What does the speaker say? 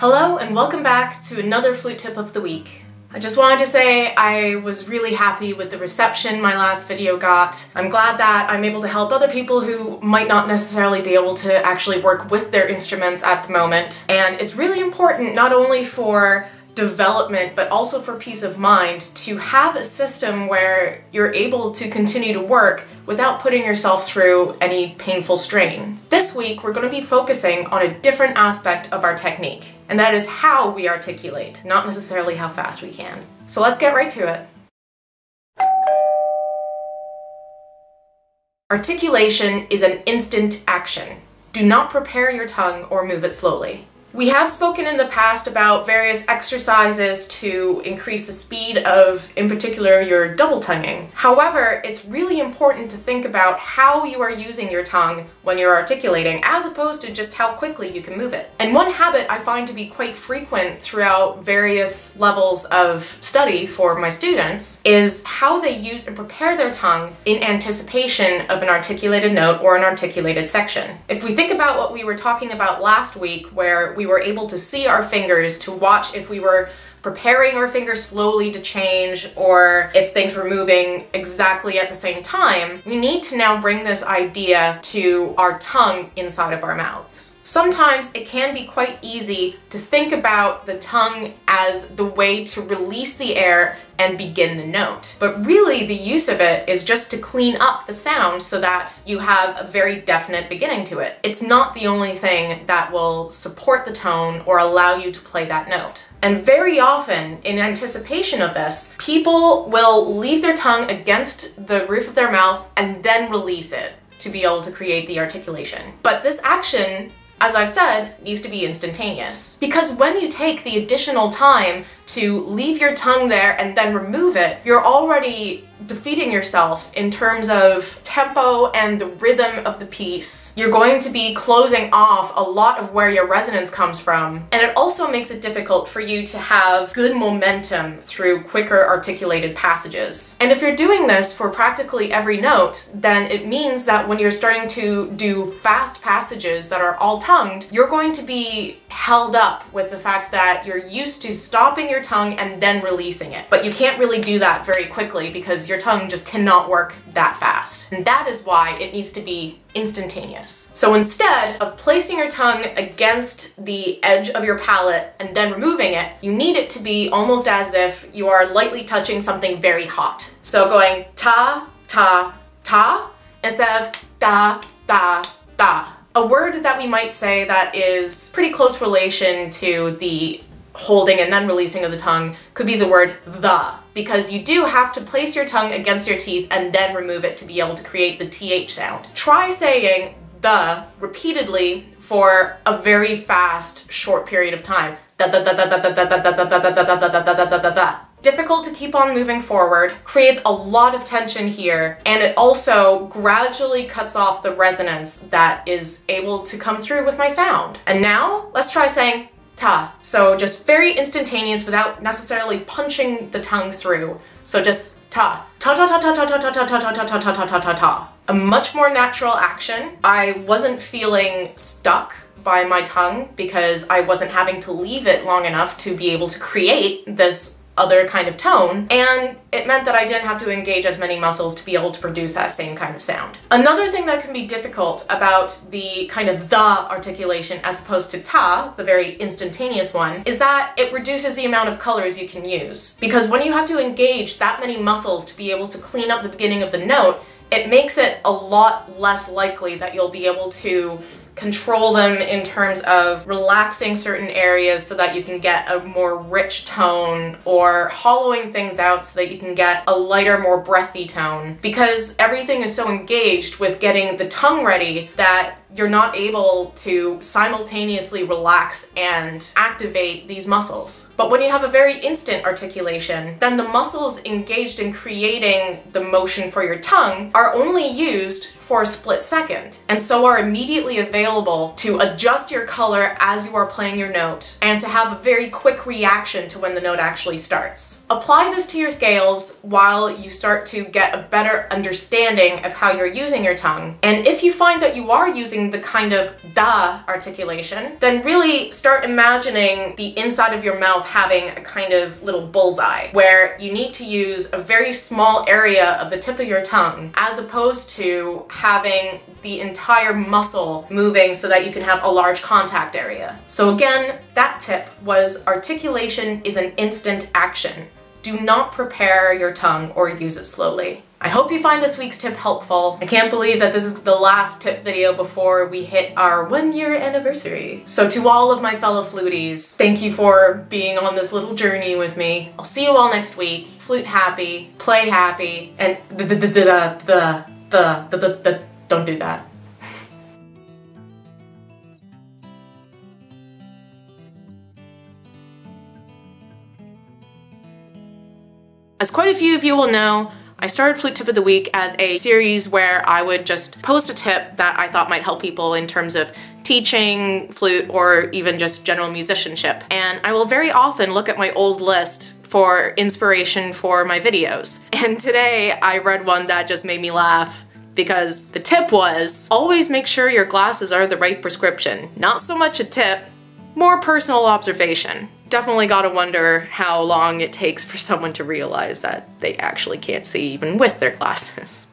Hello and welcome back to another flute tip of the week. I just wanted to say I was really happy with the reception my last video got. I'm glad that I'm able to help other people who might not necessarily be able to actually work with their instruments at the moment. And it's really important not only for development but also for peace of mind to have a system where you're able to continue to work without putting yourself through any painful strain. This week we're going to be focusing on a different aspect of our technique, and that is how we articulate, not necessarily how fast we can. So let's get right to it. Articulation is an instant action. Do not prepare your tongue or move it slowly. We have spoken in the past about various exercises to increase the speed of, in particular, your double tonguing. However, it's really important to think about how you are using your tongue when you're articulating, as opposed to just how quickly you can move it. And one habit I find to be quite frequent throughout various levels of study for my students is how they use and prepare their tongue in anticipation of an articulated note or an articulated section. If we think about what we were talking about last week, where we were able to see our fingers to watch if we were preparing our fingers slowly to change or if things were moving exactly at the same time, we need to now bring this idea to our tongue inside of our mouths. Sometimes it can be quite easy to think about the tongue as the way to release the air and begin the note. But really the use of it is just to clean up the sound so that you have a very definite beginning to it. It's not the only thing that will support the tone or allow you to play that note. And very often, in anticipation of this, people will leave their tongue against the roof of their mouth and then release it to be able to create the articulation. But this action, as I've said, needs to be instantaneous. Because when you take the additional time to leave your tongue there and then remove it, you're already defeating yourself in terms of tempo and the rhythm of the piece. You're going to be closing off a lot of where your resonance comes from, and it also makes it difficult for you to have good momentum through quicker articulated passages. And if you're doing this for practically every note, then it means that when you're starting to do fast passages that are all tongued, you're going to be held up with the fact that you're used to stopping your tongue and then releasing it. But you can't really do that very quickly because your tongue just cannot work that fast. And that is why it needs to be instantaneous. So instead of placing your tongue against the edge of your palate and then removing it, you need it to be almost as if you are lightly touching something very hot. So going ta, ta, ta, instead of da, da, da. A word that we might say that is pretty close relation to the holding and then releasing of the tongue could be the word the, because you do have to place your tongue against your teeth and then remove it to be able to create the TH sound. Try saying the repeatedly for a very fast, short period of time. Difficult to keep on moving forward, creates a lot of tension here, and it also gradually cuts off the resonance that is able to come through with my sound. And now, let's try saying ta. So just very instantaneous without necessarily punching the tongue through. So just ta. Ta ta ta ta ta ta ta ta ta ta ta ta ta ta ta ta. A much more natural action. I wasn't feeling stuck by my tongue because I wasn't having to leave it long enough to be able to create this other kind of tone, and it meant that I didn't have to engage as many muscles to be able to produce that same kind of sound. Another thing that can be difficult about the kind of the articulation as opposed to ta, the very instantaneous one, is that it reduces the amount of colors you can use. Because when you have to engage that many muscles to be able to clean up the beginning of the note, it makes it a lot less likely that you'll be able to control them in terms of relaxing certain areas so that you can get a more rich tone, or hollowing things out so that you can get a lighter, more breathy tone. Because everything is so engaged with getting the tongue ready that you're not able to simultaneously relax and activate these muscles. But when you have a very instant articulation, then the muscles engaged in creating the motion for your tongue are only used for a split second, and so are immediately available to adjust your color as you are playing your note, and to have a very quick reaction to when the note actually starts. Apply this to your scales while you start to get a better understanding of how you're using your tongue, and if you find that you are using using the kind of the articulation, then really start imagining the inside of your mouth having a kind of little bullseye, where you need to use a very small area of the tip of your tongue, as opposed to having the entire muscle moving so that you can have a large contact area. So again, that tip was articulation is an instant action. Do not prepare your tongue or use it slowly. I hope you find this week's tip helpful. I can't believe that this is the last tip video before we hit our 1-year anniversary. So to all of my fellow fluties, thank you for being on this little journey with me. I'll see you all next week. Flute happy, play happy, and don't do that. As quite a few of you will know, I started Flute Tip of the Week as a series where I would just post a tip that I thought might help people in terms of teaching flute or even just general musicianship. And I will very often look at my old list for inspiration for my videos. And today I read one that just made me laugh, because the tip was, always make sure your glasses are the right prescription. Not so much a tip, more personal observation. Definitely gotta wonder how long it takes for someone to realize that they actually can't see even with their glasses.